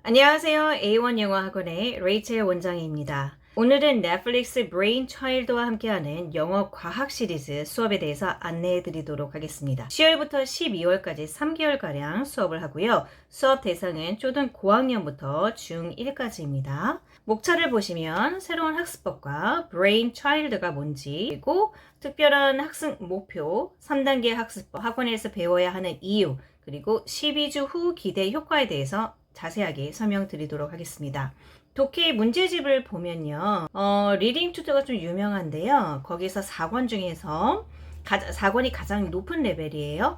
안녕하세요. A1 영어학원의 레이첼 원장입니다. 오늘은 넷플릭스 브레인차일드와 함께하는 영어 과학 시리즈 수업에 대해서 안내해 드리도록 하겠습니다. 10월부터 12월까지 3개월가량 수업을 하고요. 수업 대상은 초등 고학년부터 중1까지입니다. 목차를 보시면 새로운 학습법과 브레인차일드가 뭔지, 그리고 특별한 학습 목표, 3단계 학습법, 학원에서 배워야 하는 이유, 그리고 12주 후 기대 효과에 대해서 자세하게 설명드리도록 하겠습니다. 독해 문제집을 보면요. 리딩 투터가 좀 유명한데요. 거기서 4권 중에서 4권이 가장 높은 레벨이에요.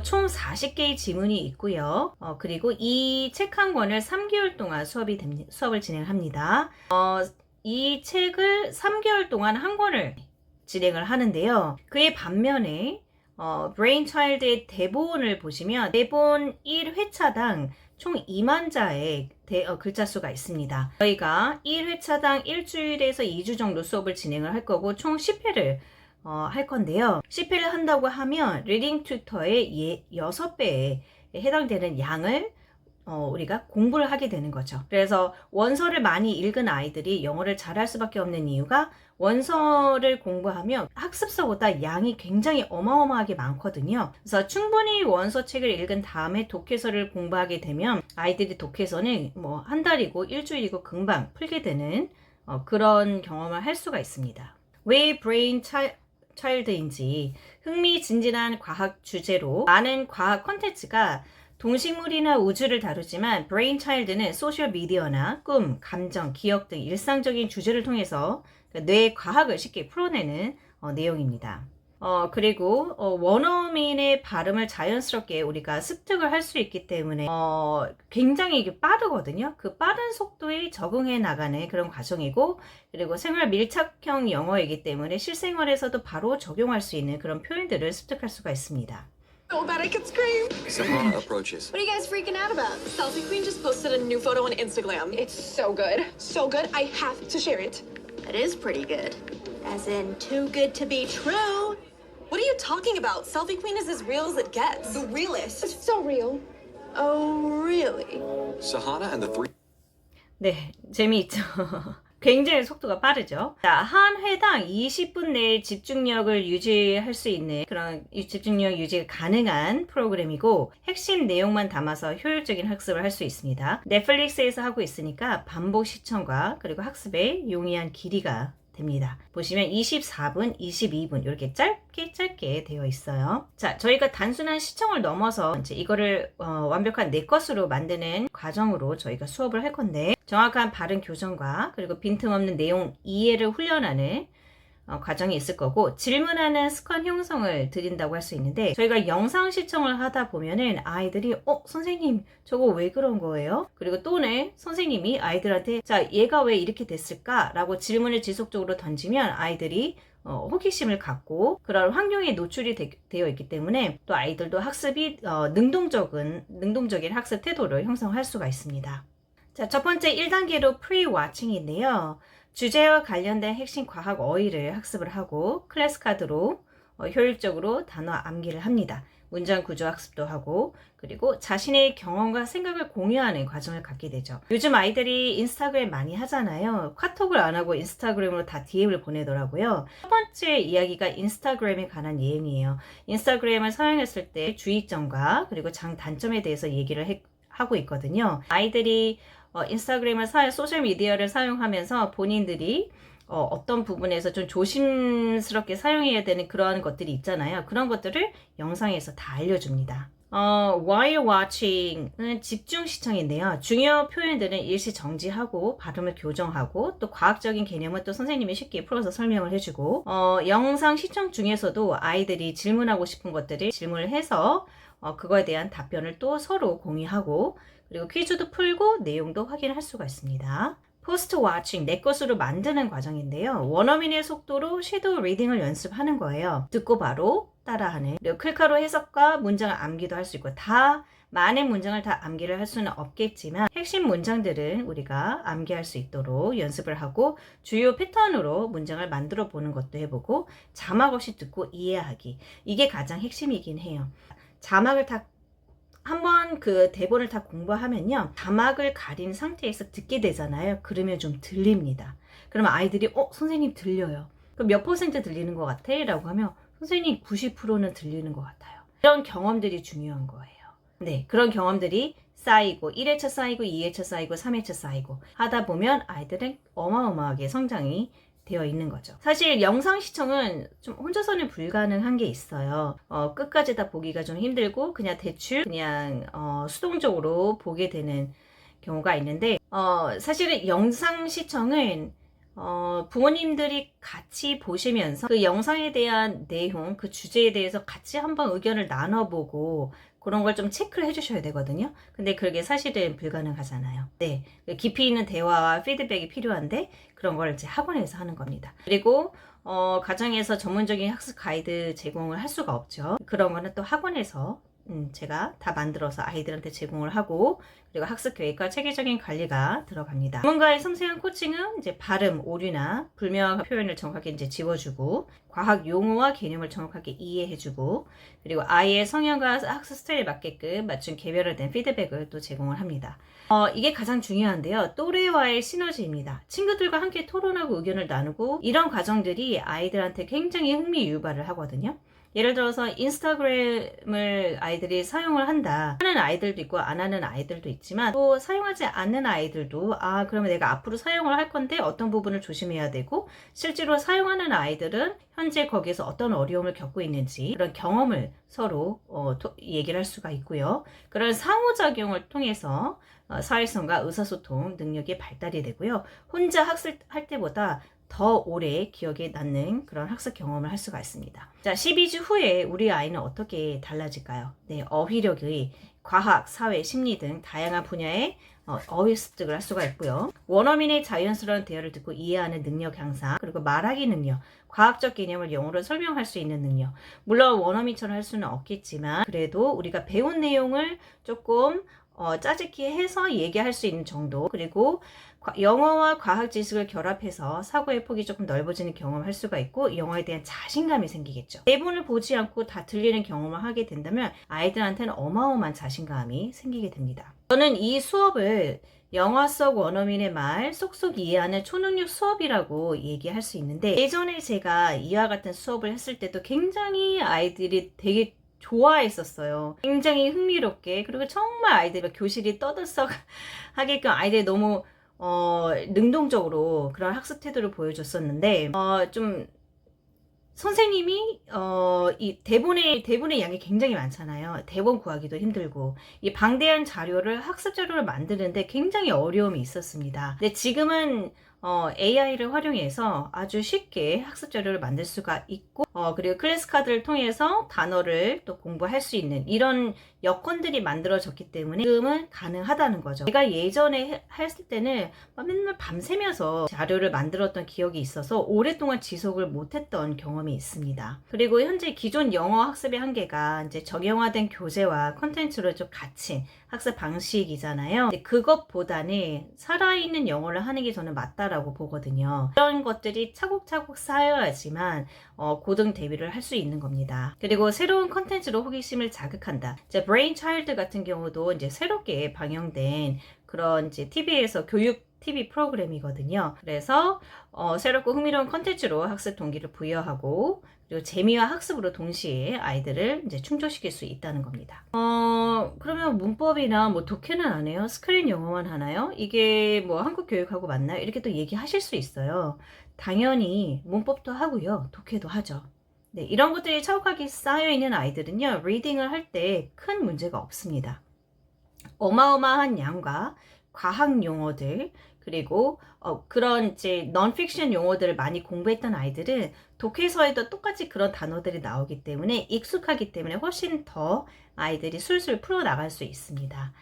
총 40개의 지문이 있고요. 그리고 이 책 한 권을 3개월 동안 수업을 진행합니다. 이 책을 3개월 동안 한 권을 진행을 하는데요. 그의 반면에 브레인차일드의 대본을 보시면 대본 1회차당 총 2만 자의 글자 수가 있습니다. 저희가 1회차당 일주일에서 2주 정도 수업을 진행을 할 거고 총 10회를 할 건데요. 10회를 한다고 하면 리딩 튜터의 6배에 해당되는 양을 우리가 공부를 하게 되는 거죠. 그래서 원서를 많이 읽은 아이들이 영어를 잘할 수밖에 없는 이유가 원서를 공부하면 학습서보다 양이 굉장히 어마어마하게 많거든요. 그래서 충분히 원서책을 읽은 다음에 독해서를 공부하게 되면 아이들이 독해서는 뭐 한 달이고 일주일이고 금방 풀게 되는 그런 경험을 할 수가 있습니다. 왜 브레인 차일드인지 흥미진진한 과학 주제로 많은 과학 콘텐츠가 동식물이나 우주를 다루지만 브레인차일드는 소셜미디어나 꿈, 감정, 기억 등 일상적인 주제를 통해서 뇌의 과학을 쉽게 풀어내는 내용입니다. 그리고 원어민의 발음을 자연스럽게 우리가 습득을 할 수 있기 때문에 굉장히 빠르거든요. 그 빠른 속도에 적응해 나가는 그런 과정이고, 그리고 생활 밀착형 영어이기 때문에 실생활에서도 바로 적용할 수 있는 그런 표현들을 습득할 수가 있습니다. So bad I could scream. Sahana approaches. What are you guys freaking out about? Selfie Queen just posted a new photo on Instagram. It's so good. So good, I have to share it. That is pretty good. As in, too good to be true. What are you talking about? Selfie Queen is as real as it gets. The realest. It's so real. Oh, really? Sahana and the three. 네, 재미있죠. 굉장히 속도가 빠르죠. 자, 한 회당 20분 내에 집중력을 유지할 수 있는 그런 집중력 유지가 가능한 프로그램이고, 핵심 내용만 담아서 효율적인 학습을 할 수 있습니다. 넷플릭스에서 하고 있으니까 반복 시청과 그리고 학습에 용이한 길이가 됩니다. 보시면 24분, 22분 이렇게 짧게 되어 있어요. 자, 저희가 단순한 시청을 넘어서 이제 이거를 완벽한 내 것으로 만드는 과정으로 저희가 수업을 할 건데, 정확한 발음 교정과 그리고 빈틈없는 내용 이해를 훈련하는 과정이 있을 거고, 질문하는 습관 형성을 드린다고 할 수 있는데, 저희가 영상 시청을 하다 보면은 아이들이 선생님 저거 왜 그런 거예요? 그리고 또는 선생님이 아이들한테 자, 얘가 왜 이렇게 됐을까? 라고 질문을 지속적으로 던지면 아이들이 호기심을 갖고 그런 환경에 노출이 되어 있기 때문에 또 아이들도 학습이 능동적인 학습 태도를 형성할 수가 있습니다. 자, 첫 번째 1단계로 프리-와칭인데요. 주제와 관련된 핵심 과학 어휘를 학습을 하고 클래스 카드로 효율적으로 단어 암기를 합니다. 문장 구조 학습도 하고, 그리고 자신의 경험과 생각을 공유하는 과정을 갖게 되죠. 요즘 아이들이 인스타그램 많이 하잖아요. 카톡을 안 하고 인스타그램으로 다 DM을 보내더라고요. 첫 번째 이야기가 인스타그램에 관한 내용이에요. 인스타그램을 사용했을 때 주의점과 그리고 장단점에 대해서 얘기를 하고 있거든요. 아이들이 인스타그램을 소셜미디어를 사용하면서 본인들이 어떤 부분에서 좀 조심스럽게 사용해야 되는 그런 것들이 있잖아요. 그런 것들을 영상에서 다 알려줍니다. While watching은 집중 시청인데요. 중요 표현들은 일시 정지하고 발음을 교정하고, 또 과학적인 개념은 또 선생님이 쉽게 풀어서 설명을 해주고, 영상 시청 중에서도 아이들이 질문하고 싶은 것들을 질문을 해서 그거에 대한 답변을 또 서로 공유하고, 그리고 퀴즈도 풀고 내용도 확인할 수가 있습니다. 포스트 와칭, 내 것으로 만드는 과정인데요. 원어민의 속도로 섀도우 리딩을 연습하는 거예요. 듣고 바로 따라하는. 그리고 클카로 해석과 문장을 암기도 할 수 있고, 많은 문장을 다 암기를 할 수는 없겠지만 핵심 문장들은 우리가 암기할 수 있도록 연습을 하고, 주요 패턴으로 문장을 만들어 보는 것도 해보고, 자막 없이 듣고 이해하기. 이게 가장 핵심이긴 해요. 자막을 다 한번 그 대본을 다 공부하면요. 자막을 가린 상태에서 듣게 되잖아요. 그러면 좀 들립니다. 그러면 아이들이 선생님 들려요. 그럼 몇 퍼센트 들리는 것 같아? 라고 하면 선생님 90%는 들리는 것 같아요. 이런 경험들이 중요한 거예요. 네, 그런 경험들이 쌓이고 1회차 쌓이고 2회차 쌓이고 3회차 쌓이고 하다 보면 아이들은 어마어마하게 성장이 되어 있는 거죠. 사실 영상 시청은 좀 혼자서는 불가능한 게 있어요. 끝까지 다 보기가 좀 힘들고 그냥 대충 그냥 수동적으로 보게 되는 경우가 있는데 사실은 영상 시청은 부모님들이 같이 보시면서 그 영상에 대한 내용, 그 주제에 대해서 같이 한번 의견을 나눠보고 그런 걸 좀 체크를 해주셔야 되거든요. 근데 그게 사실은 불가능하잖아요. 네, 깊이 있는 대화와 피드백이 필요한데 그런 걸 이제 학원에서 하는 겁니다. 그리고 가정에서 전문적인 학습 가이드 제공을 할 수가 없죠. 그런 거는 또 학원에서 제가 다 만들어서 아이들한테 제공을 하고 그리고 학습 계획과 체계적인 관리가 들어갑니다. 전문가의 섬세한 코칭은 이제 발음, 오류나 불명확한 표현을 정확하게 이제 지워주고 과학 용어와 개념을 정확하게 이해해주고 그리고 아이의 성향과 학습 스타일에 맞게끔 맞춤 개별화된 피드백을 또 제공을 합니다. 이게 가장 중요한데요. 또래와의 시너지입니다. 친구들과 함께 토론하고 의견을 나누고 이런 과정들이 아이들한테 굉장히 흥미 유발을 하거든요. 예를 들어서 인스타그램을 아이들이 사용을 한다 하는 아이들도 있고 안 하는 아이들도 있지만 또 사용하지 않는 아이들도 그러면 내가 앞으로 사용을 할 건데 어떤 부분을 조심해야 되고 실제로 사용하는 아이들은 현재 거기에서 어떤 어려움을 겪고 있는지 그런 경험을 서로 얘기를 할 수가 있고요. 그런 상호작용을 통해서 사회성과 의사소통 능력이 발달이 되고요. 혼자 학습할 때보다 더 오래 기억에 남는 그런 학습 경험을 할 수가 있습니다. 자, 12주 후에 우리 아이는 어떻게 달라질까요? 네, 어휘력의 과학, 사회, 심리 등 다양한 분야의 어휘 습득을 할 수가 있고요. 원어민의 자연스러운 대화를 듣고 이해하는 능력 향상, 그리고 말하기 능력, 과학적 개념을 영어로 설명할 수 있는 능력. 물론 원어민처럼 할 수는 없겠지만 그래도 우리가 배운 내용을 조금 짜집기 해서 얘기할 수 있는 정도, 그리고 영어와 과학 지식을 결합해서 사고의 폭이 조금 넓어지는 경험을 할 수가 있고 영어에 대한 자신감이 생기겠죠. 대본을 보지 않고 다 들리는 경험을 하게 된다면 아이들한테는 어마어마한 자신감이 생기게 됩니다. 저는 이 수업을 영화 속 원어민의 말 쏙쏙 이해하는 초능력 수업이라고 얘기할 수 있는데 예전에 제가 이와 같은 수업을 했을 때도 굉장히 아이들이 되게 좋아했었어요. 굉장히 흥미롭게, 그리고 정말 아이들이 교실이 떠들썩 하게끔 아이들이 너무 능동적으로 그런 학습 태도를 보여줬었는데 좀 선생님이 이 대본의 양이 굉장히 많잖아요. 대본 구하기도 힘들고 이 방대한 자료를 학습 자료를 만드는데 굉장히 어려움이 있었습니다. 근데 지금은 AI를 활용해서 아주 쉽게 학습 자료를 만들 수가 있고 그리고 클래스 카드를 통해서 단어를 또 공부할 수 있는 이런 여건들이 만들어졌기 때문에 지금은 가능하다는 거죠. 제가 예전에 했을 때는 맨날 밤새면서 자료를 만들었던 기억이 있어서 오랫동안 지속을 못했던 경험이 있습니다. 그리고 현재 기존 영어 학습의 한계가 이제 정형화된 교재와 컨텐츠로 좀 갇힌 학습 방식이잖아요. 그것보다는 살아있는 영어를 하는 게 저는 맞다라고 보거든요. 이런 것들이 차곡차곡 쌓여야지만 고등 대비를 할 수 있는 겁니다. 그리고 새로운 컨텐츠로 호기심을 자극한다. 이제 브레인 차일드 같은 경우도 이제 새롭게 방영된 그런 이제 TV에서 교육 TV 프로그램이거든요. 그래서 새롭고 흥미로운 컨텐츠로 학습 동기를 부여하고 그리고 재미와 학습으로 동시에 아이들을 이제 충족시킬 수 있다는 겁니다. 그러면 문법이나 뭐 독해는 안 해요? 스크린 영어만 하나요? 이게 뭐 한국 교육하고 맞나요? 이렇게 또 얘기하실 수 있어요. 당연히 문법도 하고요. 독해도 하죠. 네, 이런 것들이 차곡하게 쌓여있는 아이들은요. 리딩을 할 때 큰 문제가 없습니다. 어마어마한 양과 과학 용어들 그리고 그런 이제 non-fiction 용어들을 많이 공부했던 아이들은 독해서에도 똑같이 그런 단어들이 나오기 때문에 익숙하기 때문에 훨씬 더 아이들이 술술 풀어나갈 수 있습니다.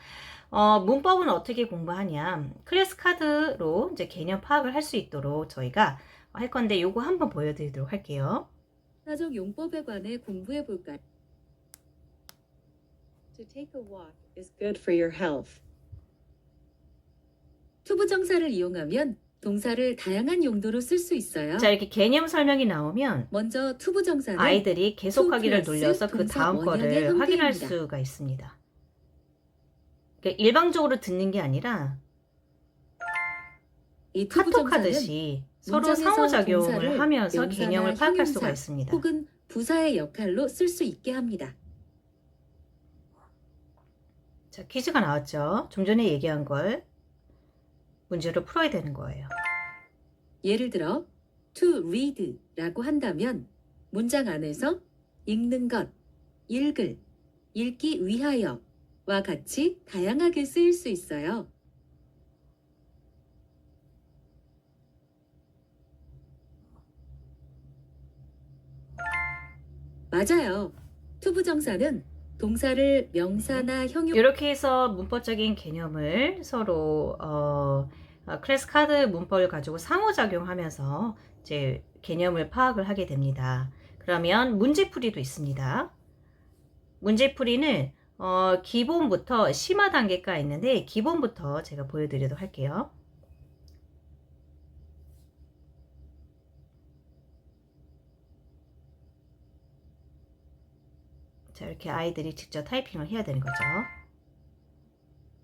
문법은 어떻게 공부하냐? 클래스 카드로 이제 개념 파악을 할 수 있도록 저희가 할 건데 요거 한번 보여드리도록 할게요. 사적 용법에 관해 공부해 볼까요? To take a walk is good for your health. 투부정사를 이용하면 동사를 다양한 용도로 쓸 수 있어요. 자, 이렇게 개념 설명이 나오면 먼저 투부정사는 아이들이 계속하기를 to 눌려서 그 동사 다음 원형의 거를 확인할 형태입니다. 수가 있습니다. 그러니까 일방적으로 듣는 게 아니라 이 투부정사는 카톡하듯이 서로 문장에서 상호작용을 동사를 하면서 명사나 개념을 파악할 수가 형용사 있습니다. 혹은 부사의 역할로 쓸 수 있게 합니다. 자, 퀴즈가 나왔죠. 좀 전에 얘기한 걸 문제로 풀어야 되는 거예요. 예를 들어 to read라고 한다면 문장 안에서 읽는 것, 읽을, 읽기 위하여와 같이 다양하게 쓰일 수 있어요. 맞아요. 투부정사는 동사를 명사나 형용 이렇게 해서 문법적인 개념을 서로 클래스 카드 문법을 가지고 상호작용하면서 이제 개념을 파악을 하게 됩니다. 그러면 문제풀이도 있습니다. 문제풀이는 기본부터 심화 단계가 있는데 기본부터 제가 보여드리도록 할게요. 자, 이렇게 아이들이 직접 타이핑을 해야 되는 거죠.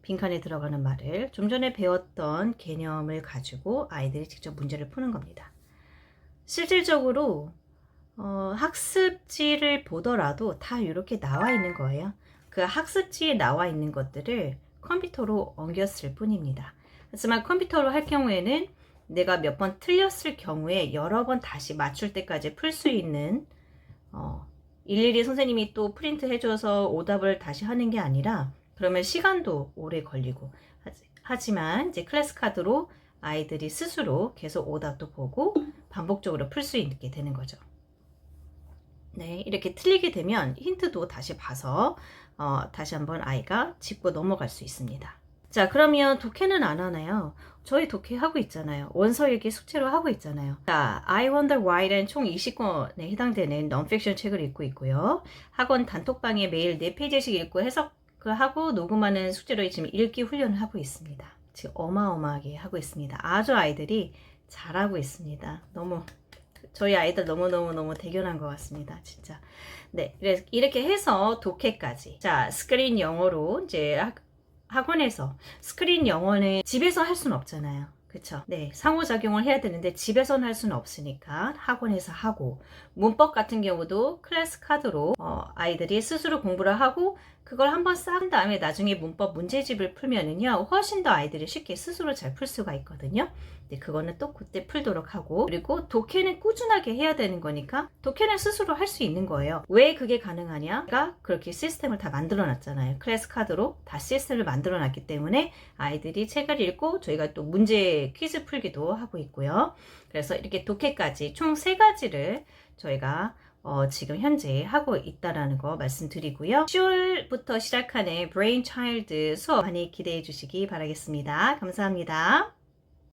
빈칸에 들어가는 말을 좀 전에 배웠던 개념을 가지고 아이들이 직접 문제를 푸는 겁니다. 실질적으로 학습지를 보더라도 다 이렇게 나와 있는 거예요. 그 학습지에 나와 있는 것들을 컴퓨터로 옮겼을 뿐입니다. 하지만 컴퓨터로 할 경우에는 내가 몇 번 틀렸을 경우에 여러 번 다시 맞출 때까지 풀 수 있는 일일이 선생님이 또 프린트 해줘서 오답을 다시 하는 게 아니라 그러면 시간도 오래 걸리고 하지만 이제 클래스 카드로 아이들이 스스로 계속 오답도 보고 반복적으로 풀 수 있게 되는 거죠. 네, 이렇게 틀리게 되면 힌트도 다시 봐서 다시 한번 아이가 짚고 넘어갈 수 있습니다. 자, 그러면 독해는 안 하나요? 저희 독해 하고 있잖아요. 원서일기 숙제로 하고 있잖아요. 자, I Wonder Why는 총 20권에 해당되는 넌픽션 책을 읽고 있고요. 학원 단톡방에 매일 4페이지씩 읽고 해석을 하고 녹음하는 숙제로 지금 읽기 훈련을 하고 있습니다. 지금 어마어마하게 하고 있습니다. 아주 아이들이 잘하고 있습니다. 저희 아이들 너무너무 대견한 것 같습니다. 진짜. 네, 이렇게 해서 독해까지. 자, 스크린 영어로 이제 학원에서 스크린 영어는 집에서 할 수는 없잖아요. 그쵸? 네, 상호작용을 해야 되는데 집에서는 할 수는 없으니까 학원에서 하고, 문법 같은 경우도 클래스 카드로 아이들이 스스로 공부를 하고 그걸 한번 쌓은 다음에 나중에 문법 문제집을 풀면은요 훨씬 더 아이들이 쉽게 스스로 잘 풀 수가 있거든요. 근데 그거는 또 그때 풀도록 하고, 그리고 독해는 꾸준하게 해야 되는 거니까 독해는 스스로 할 수 있는 거예요. 왜 그게 가능하냐가 그렇게 시스템을 다 만들어 놨잖아요. 클래스 카드로 다 시스템을 만들어 놨기 때문에 아이들이 책을 읽고 저희가 또 문제 퀴즈 풀기도 하고 있고요. 그래서 이렇게 독해까지 총 3가지를 저희가 지금 현재 하고 있다라는 거 말씀드리고요. 10월부터 시작하는 브레인 차일드 수업 많이 기대해 주시기 바라겠습니다. 감사합니다.